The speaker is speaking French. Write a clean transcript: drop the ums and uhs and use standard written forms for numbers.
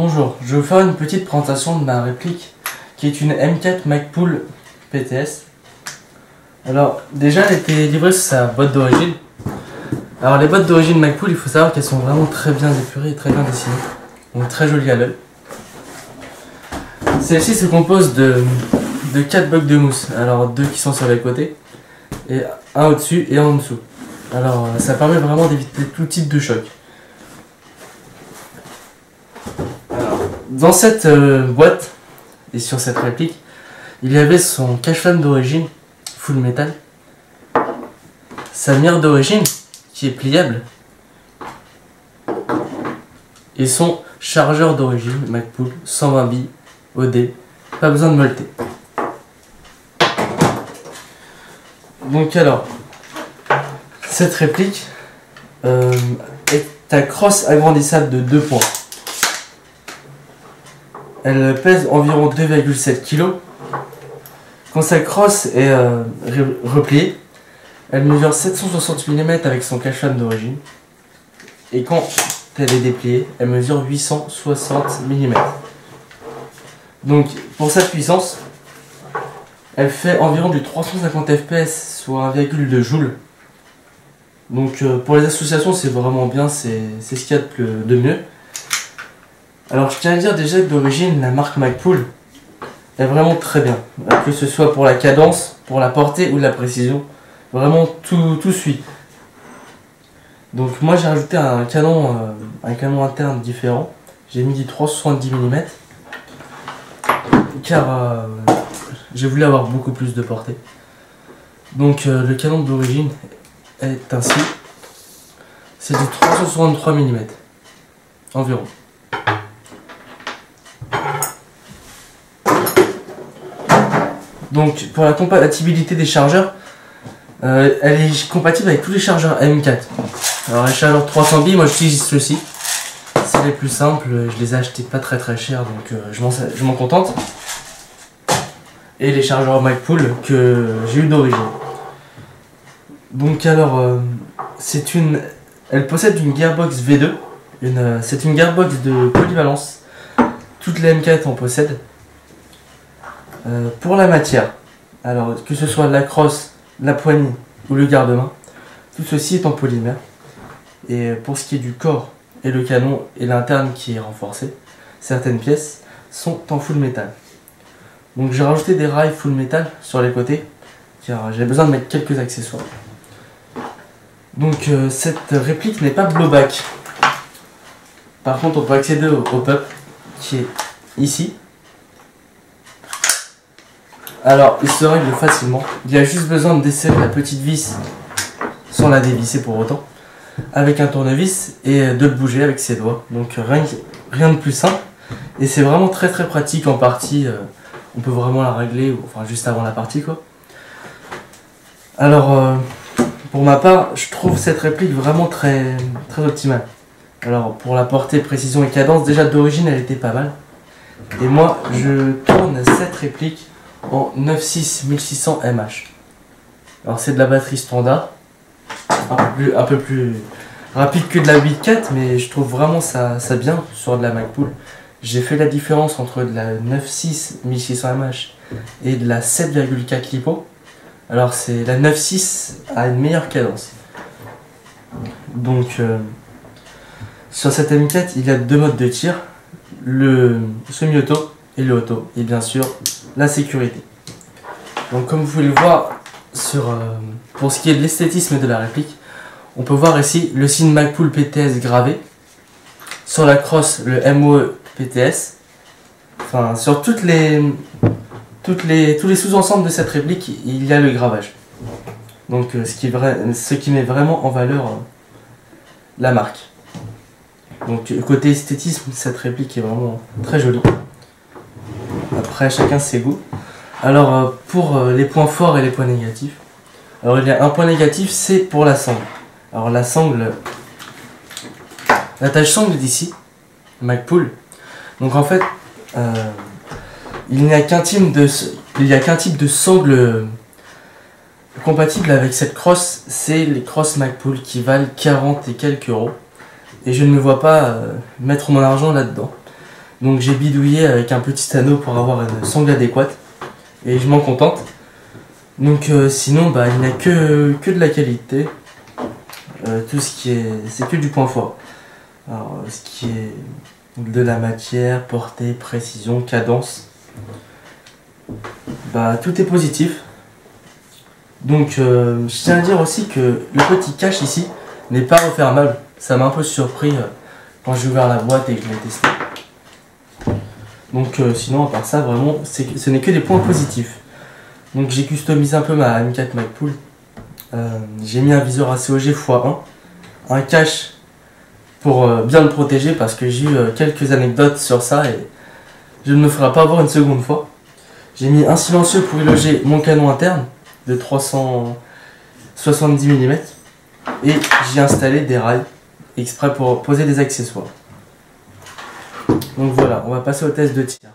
Bonjour, je vais vous faire une petite présentation de ma réplique qui est une M4 Magpul PTS. Alors déjà elle était livrée sur sa boîte d'origine. Alors les boîtes d'origine Magpul, il faut savoir qu'elles sont vraiment très bien épurées et très bien dessinées. Donc très jolies à l'œil. Celle-ci se compose de 4 blocs de mousse. Alors 2 qui sont sur les côtés et un au-dessus et un en dessous. Alors ça permet vraiment d'éviter tout type de choc. Dans cette boîte et sur cette réplique, il y avait son cache-flamme d'origine full métal, sa mire d'origine qui est pliable et son chargeur d'origine Magpul 120 billes OD, pas besoin de molleter. Donc alors, cette réplique est à crosse agrandissable de 2 points. Elle pèse environ 2,7 kg. Quand sa crosse est repliée, elle mesure 760 mm avec son cache-flamme d'origine. Et quand elle est dépliée, elle mesure 860 mm. Donc pour sa puissance, elle fait environ du 350 fps, soit 1,2 joules. Donc pour les associations, c'est vraiment bien, c'est ce qu'il y a de mieux. Alors je tiens à dire déjà que d'origine la marque Magpul est vraiment très bien, que ce soit pour la cadence, pour la portée ou la précision, vraiment tout suit. Donc moi j'ai rajouté un canon interne différent, j'ai mis du 370 mm car j'ai voulu avoir beaucoup plus de portée. Donc le canon d'origine est ainsi, c'est du 363 mm environ. Donc pour la compatibilité des chargeurs, elle est compatible avec tous les chargeurs M4. Alors les chargeurs 300 billes, moi j'utilise ceux-ci. C'est les plus simples, je les ai achetés pas très cher, donc je m'en contente. Et les chargeurs Magpul que j'ai eu d'origine. Donc alors, elle possède une gearbox V2. C'est une gearbox de polyvalence. Toutes les M4 en possèdent. Pour la matière, alors que ce soit la crosse, la poignée ou le garde-main, tout ceci est en polymère. Et pour ce qui est du corps et le canon et l'interne qui est renforcé, certaines pièces sont en full métal. Donc j'ai rajouté des rails full métal sur les côtés car j'ai besoin de mettre quelques accessoires. Donc cette réplique n'est pas blowback. Par contre on peut accéder au pop qui est ici. Alors, il se règle facilement. Il y a juste besoin de desserrer la petite vis sans la dévisser pour autant, avec un tournevis et de le bouger avec ses doigts. Donc rien de plus simple. Et c'est vraiment très pratique en partie. On peut vraiment la régler, enfin juste avant la partie quoi. Alors, pour ma part, je trouve cette réplique vraiment très optimale. Alors, pour la portée, précision et cadence, déjà d'origine elle était pas mal. Et moi, je tourne cette réplique en 9.6 1600 mAh. Alors c'est de la batterie standard, un peu plus rapide que de la 8.4, mais je trouve vraiment ça bien sur de la Magpul. J'ai fait la différence entre de la 9.6 1600 mAh et de la 7,4 lipo. Alors c'est la 9.6 a une meilleure cadence. Donc sur cette M4 il y a 2 modes de tir, le semi-auto et le auto, et bien sûr la sécurité. Donc comme vous pouvez le voir pour ce qui est de l'esthétisme de la réplique, on peut voir ici le signe Magpul PTS gravé, sur la crosse le MOE PTS, enfin sur tous les sous-ensembles de cette réplique il y a le gravage. Donc ce qui met vraiment en valeur la marque. Donc côté esthétisme, cette réplique est vraiment très jolie. Après chacun ses goûts. Alors pour les points forts et les points négatifs, alors il y a un point négatif, c'est pour la sangle. Alors la sangle, l'attache sangle d'ici, Magpul. Donc en fait, il n'y a qu'un type de sangle compatible avec cette crosse, c'est les crosses Magpul qui valent 40 et quelques euros. Et je ne me vois pas mettre mon argent là-dedans. Donc j'ai bidouillé avec un petit anneau pour avoir une sangle adéquate. Et je m'en contente. Donc sinon bah, il n'y a que de la qualité. Tout ce qui est... c'est que du point fort. Alors ce qui est de la matière, portée, précision, cadence. Bah tout est positif. Donc je tiens à dire aussi que le petit cache ici n'est pas refermable. Ça m'a un peu surpris quand j'ai ouvert la boîte et que je l'ai testé. Donc sinon à part ça vraiment ce n'est que des points positifs. Donc j'ai customisé un peu ma M4 Magpul. J'ai mis un viseur ACOG x1, un cache pour bien le protéger parce que j'ai eu quelques anecdotes sur ça et je ne me ferai pas avoir une seconde fois. J'ai mis un silencieux pour y loger mon canon interne de 370 mm et j'ai installé des rails exprès pour poser des accessoires. Donc voilà, on va passer au test de tir.